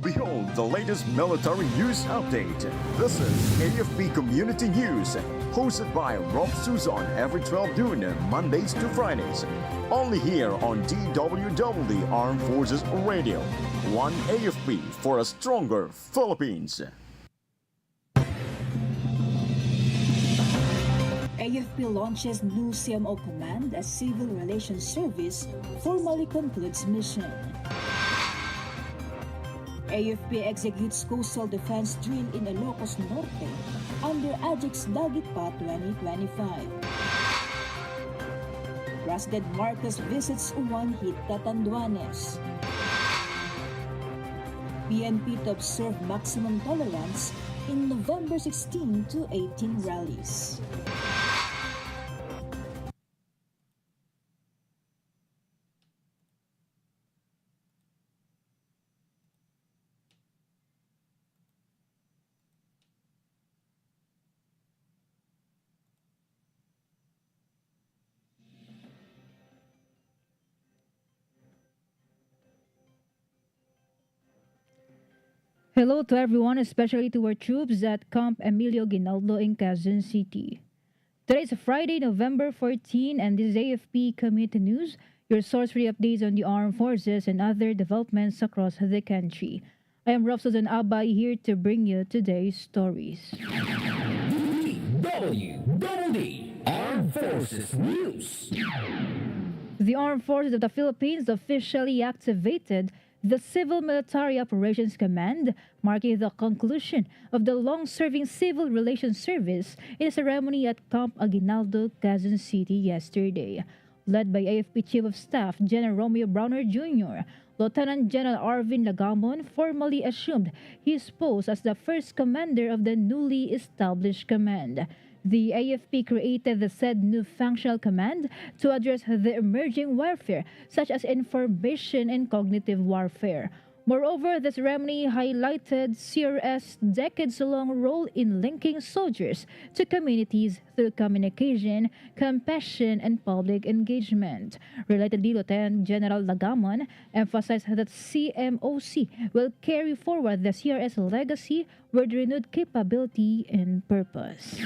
Behold the latest military news update. This is AFP Community News, hosted by Rofh Suzon every 12 noon, Mondays to Fridays. Only here on DWDD Armed Forces Radio. One AFP for a stronger Philippines. AFP launches new CMO command as Civil Relations Service formally concludes mission. AFP executes coastal defense drill in Ilocos Norte under Ajax Dagitpa 2025. President Marcos visits Uwan hit Catanduanes. PNP to observe maximum tolerance in November 16 to 18 rallies. Hello to everyone, especially to our troops at Camp Emilio Ginaldo in Quezon City. Today is Friday, November 14, and this is AFP Community News, your source for the updates on the armed forces and other developments across the country. I am Rofh Suzon-Abay here to bring you today's stories. DWDD Armed Forces News. The Armed Forces of the Philippines officially activated the Civil Military Operations Command, marking the conclusion of the long-serving Civil Relations Service in a ceremony at Camp Aguinaldo, Quezon City yesterday. Led by AFP Chief of Staff General Romeo Browner Jr., Lieutenant General Arvin Lagamon formally assumed his post as the first commander of the newly established command. The AFP created the said new functional command to address the emerging warfare such as information and cognitive warfare. Moreover, the ceremony highlighted CRS' decades-long role in linking soldiers to communities through communication, compassion, and public engagement. Relatedly, Lieutenant General Lagamon emphasized that CMOC will carry forward the CRS legacy with renewed capability and purpose.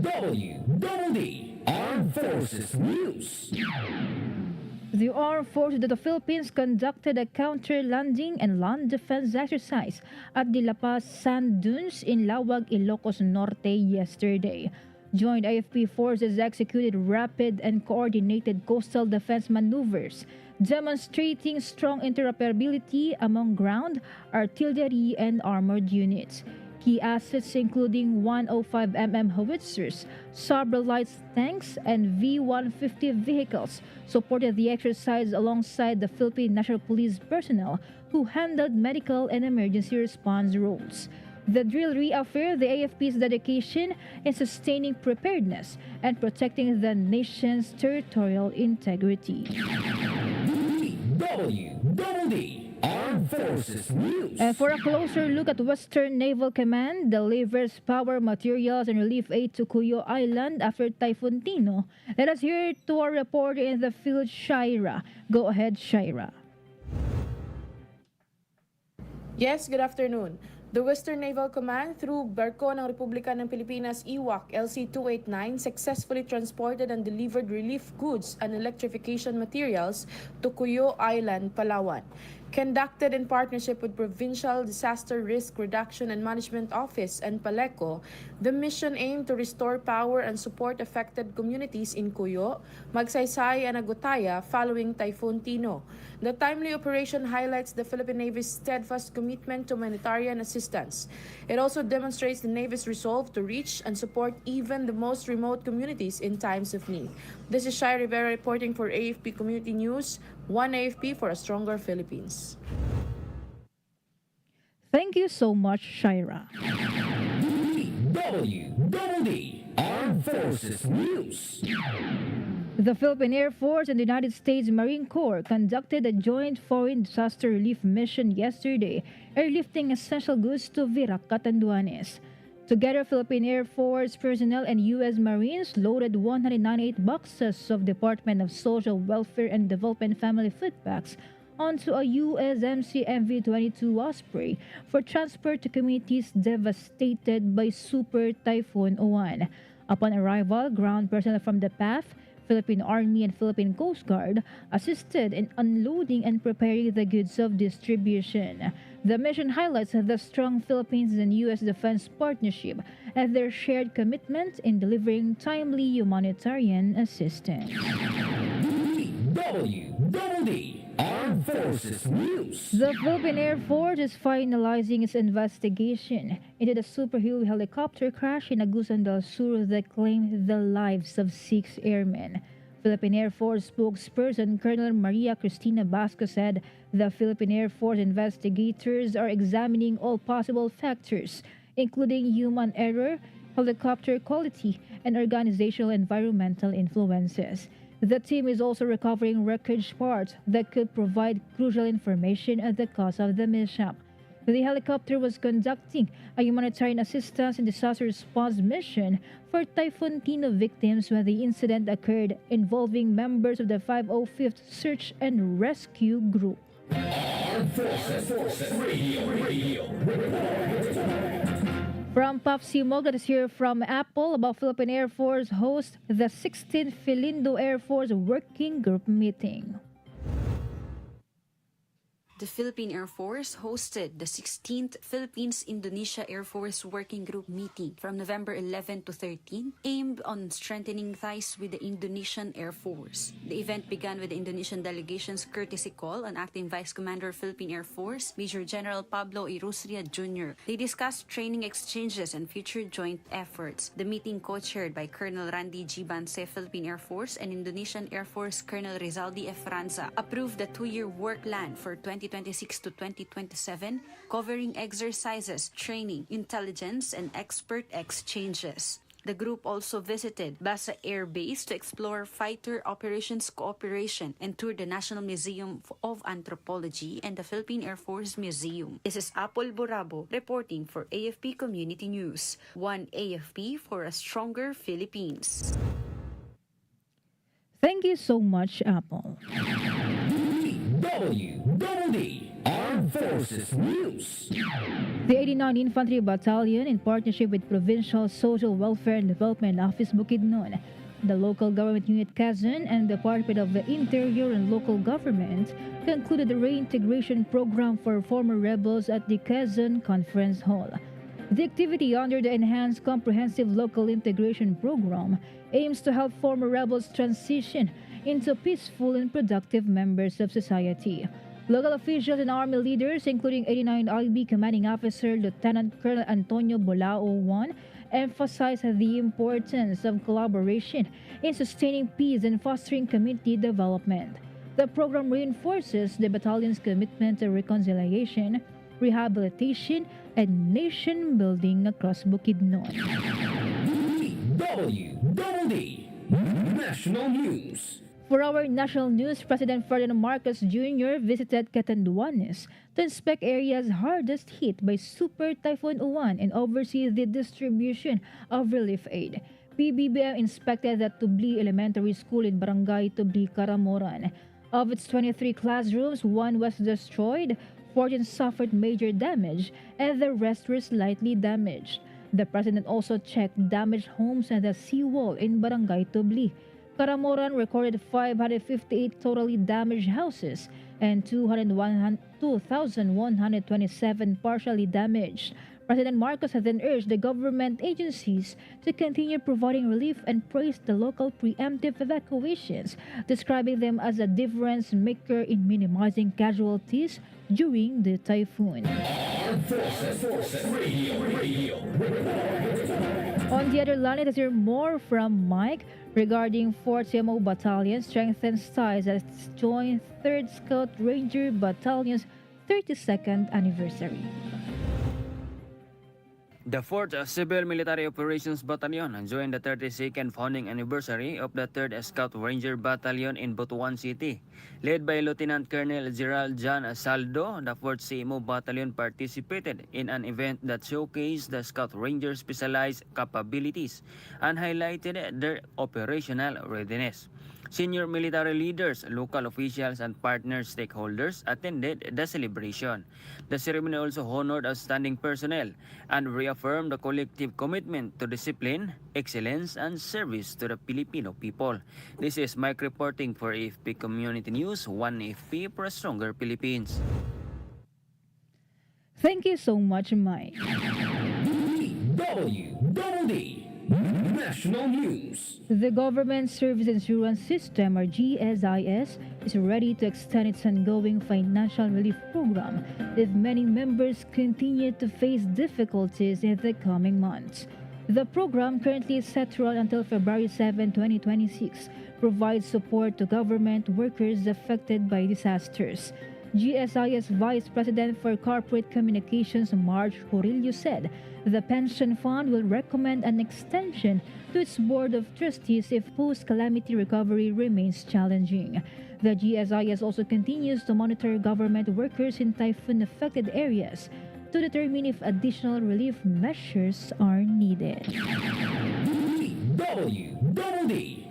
DWDD Armed Forces News. The Armed Forces of the Philippines conducted a counter-landing and land defense exercise at the La Paz Sand Dunes in Lawag, Ilocos Norte yesterday. Joint AFP forces executed rapid and coordinated coastal defense maneuvers, demonstrating strong interoperability among ground, artillery, and armored units. Key assets including 105mm howitzers, several light tanks, and V-150 vehicles supported the exercise alongside the Philippine National Police personnel who handled medical and emergency response roles. The drill reaffirmed the AFP's dedication in sustaining preparedness and protecting the nation's territorial integrity. DWDD Armed Forces News. And for a closer look at Western Naval Command, delivers power, materials, and relief aid to Cuyo Island after Typhoon Tino. Let us hear to our reporter in the field, Shaira. Go ahead, Shaira. Yes, good afternoon. The Western Naval Command through Barko ng Republika ng Pilipinas IWAC LC-289 successfully transported and delivered relief goods and electrification materials to Cuyo Island, Palawan. Conducted in partnership with Provincial Disaster Risk Reduction and Management Office and PALECO, the mission aimed to restore power and support affected communities in Cuyo, Magsaysay, and Agutaya following Typhoon Tino. The timely operation highlights the Philippine Navy's steadfast commitment to humanitarian assistance. It also demonstrates the Navy's resolve to reach and support even the most remote communities in times of need. This is Shai Rivera reporting for AFP Community News, one AFP for a stronger Philippines. Thank you so much, Shaira. DWDD Armed Forces News. The Philippine Air Force and the United States Marine Corps conducted a joint foreign disaster relief mission yesterday, airlifting essential goods to Virac, Catanduanes. Together, Philippine Air Force personnel and U.S. Marines loaded 198 boxes of Department of Social Welfare and Development family food packs onto a USMC MV-22 Osprey for transport to communities devastated by Super Typhoon Uwan. Upon arrival, ground personnel from the PAF, Philippine Army and Philippine Coast Guard assisted in unloading and preparing the goods of distribution. The mission highlights the strong Philippines and U.S. defense partnership and their shared commitment in delivering timely humanitarian assistance. DWDD Armed Forces News. The Philippine Air Force is finalizing its investigation into the Super Huey helicopter crash in Agusan del Sur that claimed the lives of 6 airmen. Philippine Air Force spokesperson Colonel Maria Cristina Basco said the Philippine Air Force investigators are examining all possible factors, including human error, helicopter quality, and organizational environmental influences. The team is also recovering wreckage parts that could provide crucial information on the cause of the mishap. The helicopter was conducting a humanitarian assistance and disaster response mission for Typhoon Tino victims when the incident occurred, involving members of the 505th Search and Rescue Group. Armed Forces Radio. From Papsi Mog, let us hear from Apple about Philippine Air Force host the 16th Philindo Air Force Working Group meeting. The Philippine Air Force hosted the 16th Philippines-Indonesia Air Force Working Group meeting from November 11 to 13, aimed on strengthening ties with the Indonesian Air Force. The event began with the Indonesian delegation's courtesy call on Acting Vice Commander Philippine Air Force, Major General Pablo Irusria Jr. They discussed training exchanges and future joint efforts. The meeting, co-chaired by Colonel Randy G. Banse, Philippine Air Force, and Indonesian Air Force Colonel Rizaldi F. Franza, approved the 2-year work plan for 2026 to 2027, covering exercises, training, intelligence, and expert exchanges. The group also visited Basa Air Base to explore fighter operations cooperation and toured the National Museum of Anthropology and the Philippine Air Force Museum. This is Apple Borabo reporting for AFP Community News. One AFP for a stronger Philippines. Thank you so much, Apple. DWDD Armed Forces News. The 89th Infantry Battalion, in partnership with Provincial Social Welfare and Development Office Bukidnon, the local government unit Quezon, and the Department of the Interior and Local Government, concluded the reintegration program for former rebels at the Quezon Conference Hall. The activity under the Enhanced Comprehensive Local Integration Program aims to help former rebels transition into peaceful and productive members of society. Local officials and army leaders, including 89th IB Commanding Officer Lieutenant Colonel Antonio Bolao I, emphasized the importance of collaboration in sustaining peace and fostering community development. The program reinforces the battalion's commitment to reconciliation, rehabilitation, and nation building across Bukidnon. DWDD National News. For our national news, President Ferdinand Marcos Jr. visited Catanduanes to inspect areas hardest hit by Super Typhoon Uwan and oversee the distribution of relief aid. PBBM inspected the Tubli Elementary School in Barangay Tubli, Caramoran. Of its 23 classrooms, 1 was destroyed, 14 suffered major damage, and the rest were slightly damaged. The President also checked damaged homes and the seawall in Barangay Tubli. Caramoran recorded 558 totally damaged houses and 2,127 partially damaged. President Marcos has then urged the government agencies to continue providing relief and praised the local preemptive evacuations, describing them as a difference maker in minimizing casualties during the typhoon. Armed Forces Radio. On the other line, let's hear more from Mike regarding 4th CMO Battalion strengthens ties as its joint 3rd Scout Ranger Battalion's 32nd anniversary. The 4th Civil Military Operations Battalion joined the 32nd founding anniversary of the 3rd Scout Ranger Battalion in Butuan City. Led by Lieutenant Colonel Gerald John Saldo, the 4th CMO Battalion participated in an event that showcased the Scout Ranger specialized capabilities and highlighted their operational readiness. Senior military leaders, local officials, and partner stakeholders attended the celebration. The ceremony also honored outstanding personnel and reaffirmed the collective commitment to discipline, excellence, and service to the Filipino people. This is Mike reporting for AFP Community News, 1AFP for a stronger Philippines. Thank you so much, Mike. DWDD National News. The Government Service Insurance System, or GSIS, is ready to extend its ongoing financial relief program if many members continue to face difficulties in the coming months. The program, currently set to run until February 7, 2026, provides support to government workers affected by disasters. GSIS Vice President for Corporate Communications Marge Horillo said the pension fund will recommend an extension to its board of trustees if post-calamity recovery remains challenging. The GSIS also continues to monitor government workers in typhoon-affected areas to determine if additional relief measures are needed. DWDD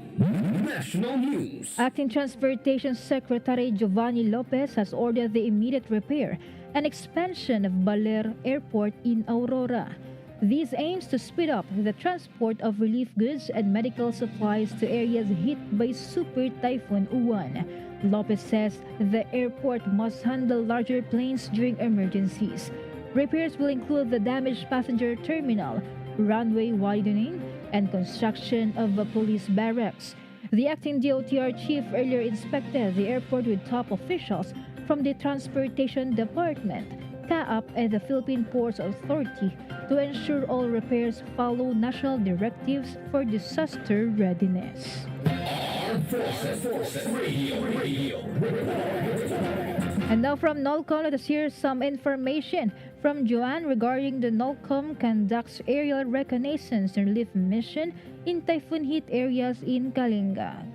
National News. Acting Transportation Secretary Giovanni Lopez has ordered the immediate repair and expansion of Baler Airport in Aurora. This aims to speed up the transport of relief goods and medical supplies to areas hit by Super Typhoon Uwan. Lopez says the airport must handle larger planes during emergencies. Repairs will include the damaged passenger terminal, runway widening, and construction of a police barracks. The acting DOTR chief earlier inspected the airport with top officials from the Transportation Department, CAAP, and the Philippine Ports Authority to ensure all repairs follow national directives for disaster readiness. Armed Forces Radio. And now from NOLCOM, let us hear some information from Joanne regarding the NOLCOM conducts aerial reconnaissance and relief mission in typhoon-hit areas in Kalinga.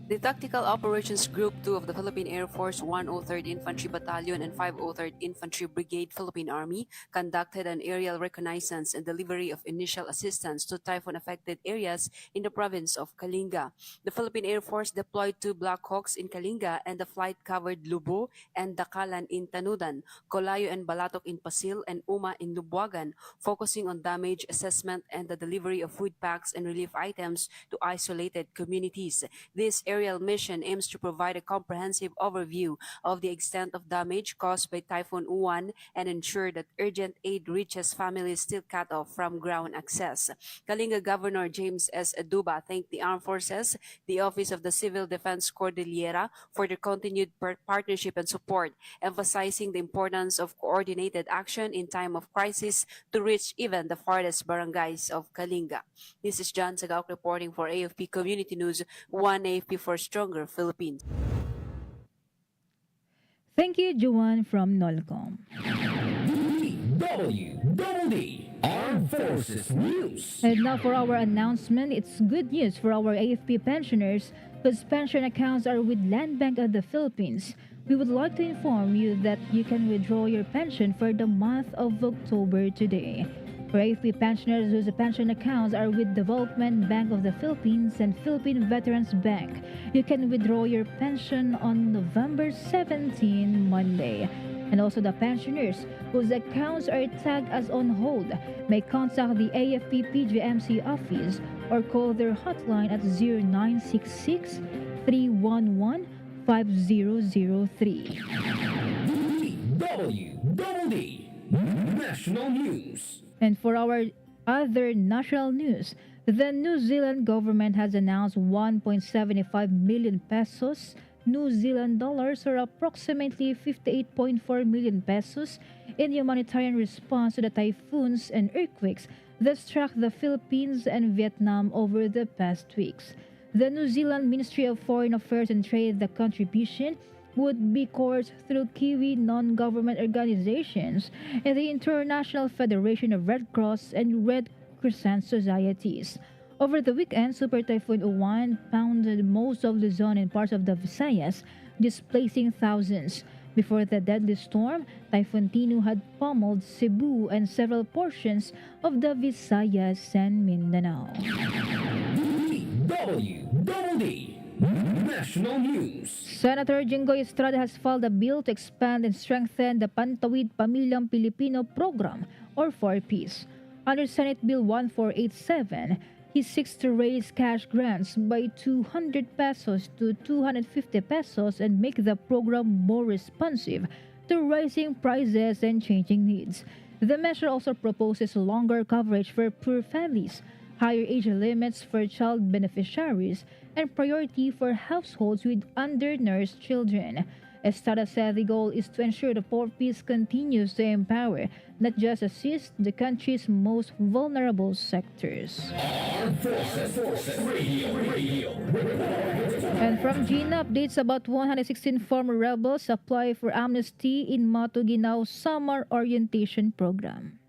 The Tactical Operations Group 2 of the Philippine Air Force 103rd Infantry Battalion and 503rd Infantry Brigade Philippine Army conducted an aerial reconnaissance and delivery of initial assistance to typhoon-affected areas in the province of Kalinga. The Philippine Air Force deployed 2 Black Hawks in Kalinga and the flight-covered Lubo and Dakalan in Tanudan, Colayo and Balatok in Pasil, and Uma in Lubuagan, focusing on damage assessment and the delivery of food packs and relief items to isolated communities. This aerial mission aims to provide a comprehensive overview of the extent of damage caused by Typhoon Uwan and ensure that urgent aid reaches families still cut off from ground access. Kalinga Governor James S. Aduba thanked the Armed Forces, the Office of the Civil Defense Cordillera for their continued partnership and support, emphasizing the importance of coordinated action in time of crisis to reach even the farthest barangays of Kalinga. This is John Sagauk reporting for AFP Community News, 1AFP for Stronger Philippines. Thank you, Joanne from NOLCOM. DWDD Armed Forces News. And now for our announcement, it's good news for our AFP pensioners whose pension accounts are with Land Bank of the Philippines. We would like to inform you that you can withdraw your pension for the month of October today. For AFP pensioners whose pension accounts are with Development Bank of the Philippines and Philippine Veterans Bank, you can withdraw your pension on November 17, Monday. And also the pensioners whose accounts are tagged as on hold may contact the AFP PGMC office or call their hotline at 0966 311 5003. DWDD National News. And for our other national news, the New Zealand government has announced 1.75 million pesos, New Zealand dollars, or approximately 58.4 million pesos, in humanitarian response to the typhoons and earthquakes that struck the Philippines and Vietnam over the past weeks. The New Zealand Ministry of Foreign Affairs and Trade, the contribution would be coursed through Kiwi non-government organizations and the International Federation of Red Cross and Red Crescent Societies. Over the weekend, Super Typhoon Uwan pounded most of Luzon and parts of the Visayas, displacing thousands. Before the deadly storm, Typhoon Tinu had pummeled Cebu and several portions of the Visayas and Mindanao. DWDD National News. Senator Jinggoy Estrada has filed a bill to expand and strengthen the Pantawid Pamilyang Pilipino Program, or 4Ps. Under Senate Bill 1487, he seeks to raise cash grants by 200 pesos to 250 pesos and make the program more responsive to rising prices and changing needs. The measure also proposes longer coverage for poor families, higher age limits for child beneficiaries, and priority for households with undernourished children. Estrada said the goal is to ensure the 4Ps continues to empower, not just assist, the country's most vulnerable sectors. Armed Forces Radio. And from Gina, updates about 116 former rebels apply for amnesty in Matuguinao Summer Orientation Program.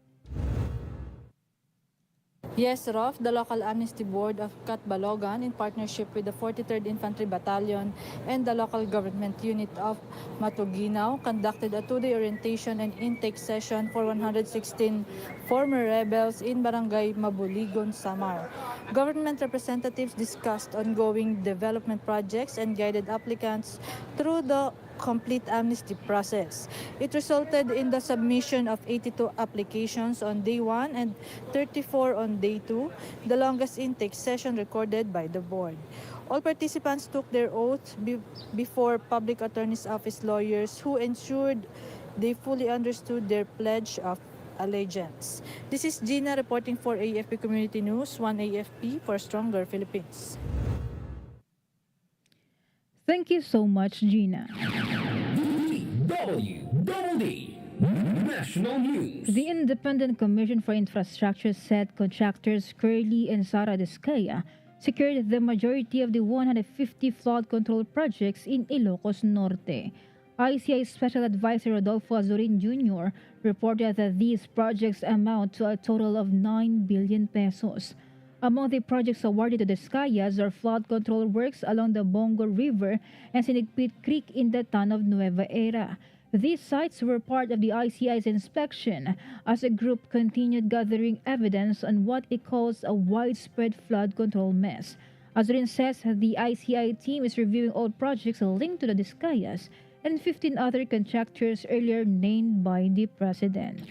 Yes, Rofh, the local amnesty board of Catbalogan, in partnership with the 43rd Infantry Battalion and the local government unit of Matuguinao, conducted a two-day orientation and intake session for 116 former rebels in Barangay Mabuligon, Samar. Government representatives discussed ongoing development projects and guided applicants through the complete amnesty process. It resulted in the submission of 82 applications on day 1 and 34 on day 2, the longest intake session recorded by the board. All participants took their oath before Public Attorney's Office lawyers who ensured they fully understood their pledge of allegiance. This is Gina reporting for AFP Community News, 1 AFP for Stronger Philippines. Thank you so much, Gina. DWDD National News. The Independent Commission for Infrastructure said contractors Curly and Sara Discaya secured the majority of the 150 flood control projects in Ilocos Norte. ICI Special Advisor Rodolfo Azurin Jr. reported that these projects amount to a total of 9 billion pesos. Among the projects awarded to the Discayas are flood control works along the Bongo River and Sinigpit Creek in the town of Nueva Era. These sites were part of the ICI's inspection as the group continued gathering evidence on what it calls a widespread flood control mess. Azurin says the ICI team is reviewing all projects linked to the Discayas and 15 other contractors earlier named by the President.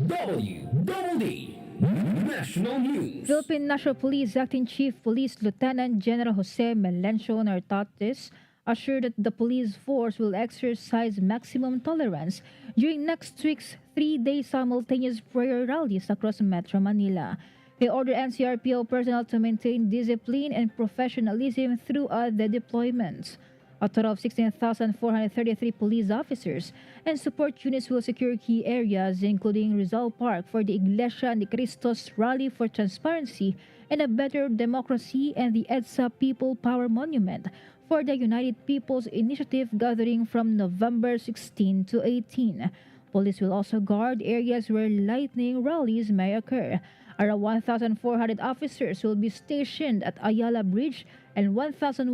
DWDD National News. Philippine National Police Acting Chief Police Lieutenant General Jose Melencio Nartates assured that the police force will exercise maximum tolerance during next week's 3-day simultaneous prayer rallies across Metro Manila. He ordered NCRPO personnel to maintain discipline and professionalism throughout the deployments. A total of 16,433 police officers and support units will secure key areas including Rizal Park for the Iglesia ni Cristos Rally for Transparency and a Better Democracy and the EDSA People Power Monument for the United People's Initiative gathering from November 16 to 18. Police will also guard areas where lightning rallies may occur. Around 1,400 officers will be stationed at Ayala Bridge and 1,100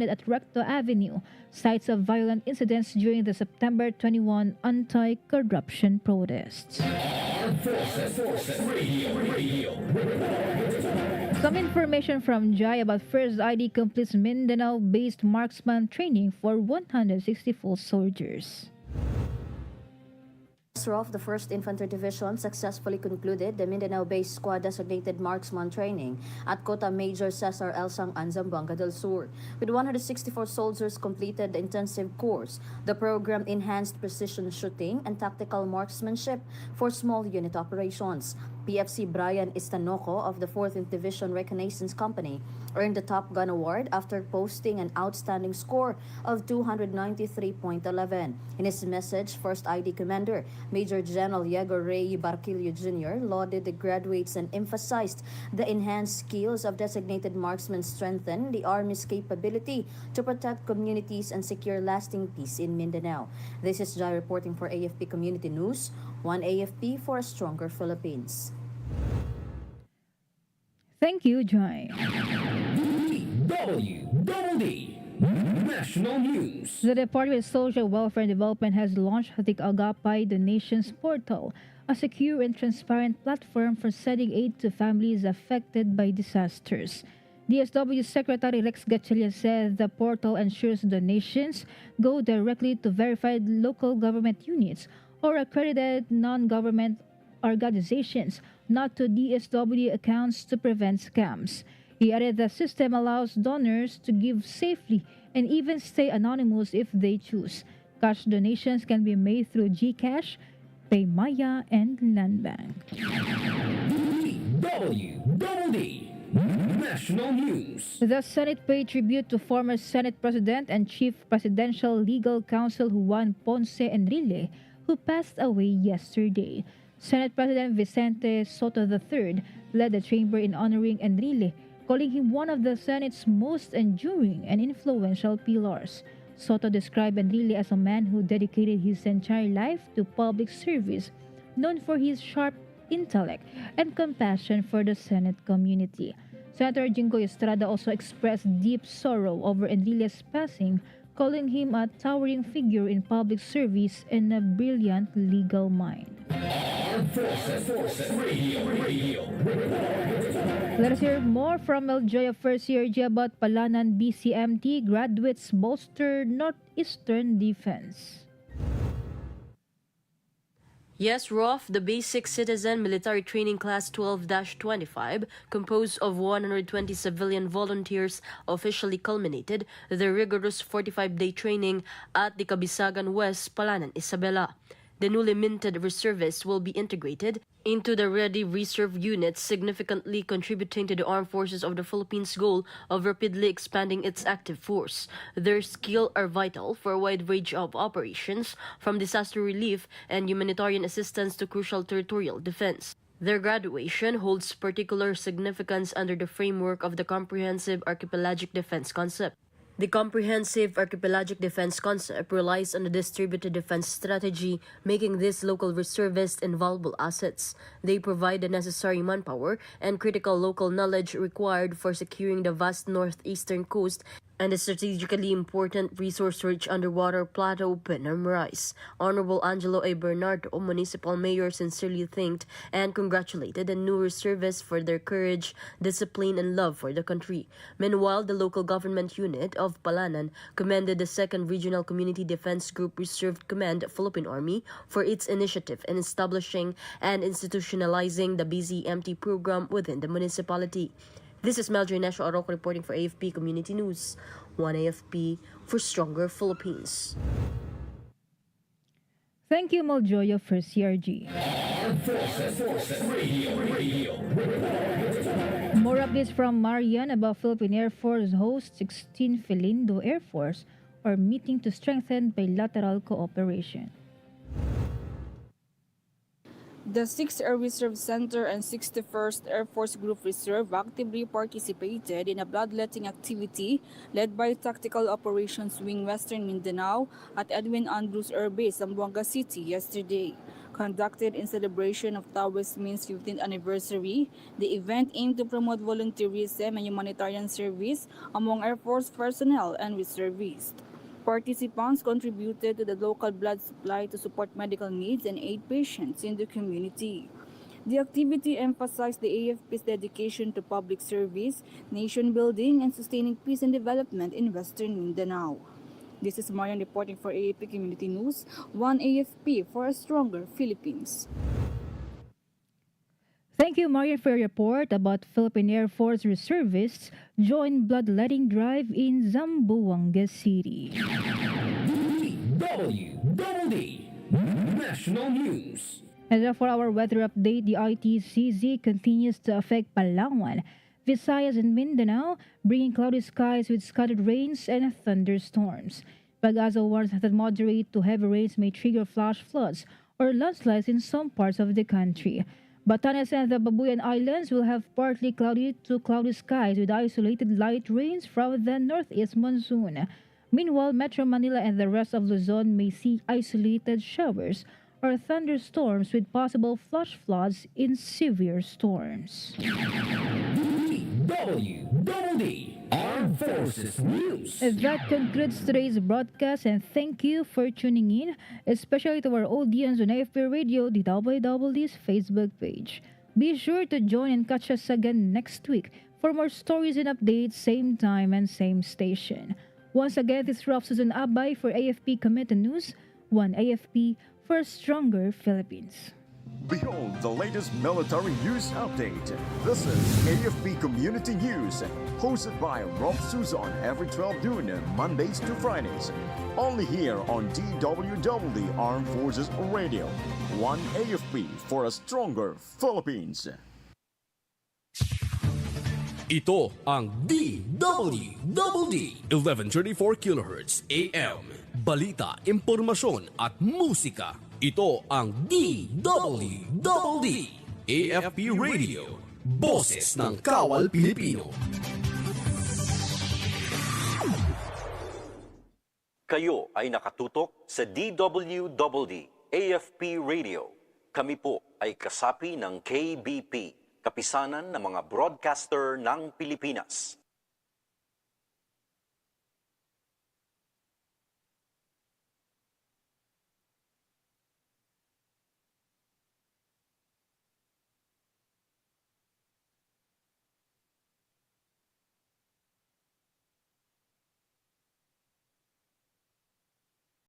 at Recto Avenue, sites of violent incidents during the September 21 anti-corruption protests. Armed Forces Radio. Some information from Jai about First ID completes Mindanao-based marksman training for 164 soldiers. Rofh, the 1st Infantry Division successfully concluded the Mindanao-based squad-designated marksman training at Kota Major Cesar L. Sangan, Zamboanga del Sur. With 164 soldiers completed the intensive course, the program enhanced precision shooting and tactical marksmanship for small unit operations. PFC Brian Istanoco of the 4th Division Reconnaissance Company earned the Top Gun Award after posting an outstanding score of 293.11. In his message, 1st ID Commander Major General Diego Rey Barquillo Jr. lauded the graduates and emphasized the enhanced skills of designated marksmen strengthen the Army's capability to protect communities and secure lasting peace in Mindanao. This is Jai reporting for AFP Community News, 1 AFP for a stronger Philippines. Thank you, Jai. DWDD National News. The Department of Social Welfare and Development has launched the Agapay Donations Portal, a secure and transparent platform for sending aid to families affected by disasters. DSW Secretary Rex Gatchalian said the portal ensures donations go directly to verified local government units or accredited non-government organizations, not to DSW accounts to prevent scams. He added the system allows donors to give safely and even stay anonymous if they choose. Cash donations can be made through GCash, PayMaya, and Landbank. DWDD National News. The Senate paid tribute to former Senate President and Chief Presidential Legal Counsel Juan Ponce Enrile, who passed away yesterday. Senate President Vicente Soto III led the chamber in honoring Enrile, calling him one of the Senate's most enduring and influential pillars. Soto described Enrile as a man who dedicated his entire life to public service, known for his sharp intellect and compassion for the Senate community. Senator Jingoy Estrada also expressed deep sorrow over Enrile's passing, calling him a towering figure in public service and a brilliant legal mind. Armed Forces Radio. Let us hear more from Meljoy of First Year G about Palanan BCMT graduates bolster Northeastern Defense. Yes, Rofh, the Basic Citizen Military Training Class 12-25, composed of 120 civilian volunteers, officially culminated their rigorous 45-day training at the Kabisagan West, Palanan, Isabela. The newly minted reservists will be integrated into the ready reserve units, significantly contributing to the Armed Forces of the Philippines' goal of rapidly expanding its active force. Their skill are vital for a wide range of operations, from disaster relief and humanitarian assistance to crucial territorial defense. Their graduation holds particular significance under the framework of the Comprehensive Archipelagic Defense Concept. The Comprehensive Archipelagic Defense Concept relies on a distributed defense strategy, making these local reservists invaluable assets. They provide the necessary manpower and critical local knowledge required for securing the vast northeastern coast and the strategically important resource-rich underwater plateau Penam Rice. Honorable Angelo A. Bernardo, Municipal Mayor, sincerely thanked and congratulated the new reservists for their courage, discipline, and love for the country. Meanwhile, the local government unit of Palanan commended the 2nd Regional Community Defense Group Reserve Command Philippine Army for its initiative in establishing and institutionalizing the BZMT program within the municipality. This is Meljoy National Arroco reporting for AFP Community News. One AFP for stronger Philippines. Thank you, Meljoy of First CRG. Armed Forces Radio. More updates from Marian about Philippine Air Force hosts 16 Filindo Air Force are meeting to strengthen bilateral cooperation. The 6th Air Reserve Center and 61st Air Force Group Reserve actively participated in a bloodletting activity led by Tactical Operations Wing Western Mindanao at Edwin Andrews Air Base, Zamboanga City yesterday. Conducted in celebration of Taoist Min's 15th anniversary, the event aimed to promote volunteerism and humanitarian service among Air Force personnel and reservists. Participants contributed to the local blood supply to support medical needs and aid patients in the community. The activity emphasized the AFP's dedication to public service, nation building, and sustaining peace and development in Western Mindanao. This is Marian reporting for AFP Community News, One AFP for a stronger Philippines. Thank you, Marian, for your report about Philippine Air Force reservists join bloodletting drive in Zamboanga City. DWDD National News. And for our weather update, the ITCZ continues to affect Palawan, Visayas, and Mindanao, bringing cloudy skies with scattered rains and thunderstorms. Pag-asa warns that moderate to heavy rains may trigger flash floods or landslides in some parts of the country. Batanes and the Babuyan Islands will have partly cloudy to cloudy skies with isolated light rains from the northeast monsoon. Meanwhile, Metro Manila and the rest of Luzon may see isolated showers or thunderstorms with possible flash floods in severe storms. DWDD Armed Forces News. That concludes today's broadcast, and thank you for tuning in, especially to our audience on AFP Radio, the DWD's Facebook page. Be sure to join and catch us again next week for more stories and updates, same time and same station. Once again, this is Rofh Suzon-Abay for AFP Committee News, one AFP for a stronger Philippines. Behold the latest military news update. This is AFP Community News, hosted by Rofh Suzon every 12 noon, Mondays to Fridays. Only here on DWDD Armed Forces Radio. One AFP for a stronger Philippines. Ito ang DWDD 1134 kHz AM. Balita, impormasyon at musika. Ito ang DWDD AFP Radio. Boses ng Kawal Pilipino. Kayo ay nakatutok sa DWDD AFP Radio. Kami po ay kasapi ng KBP, Kapisanan ng mga Broadcaster ng Pilipinas.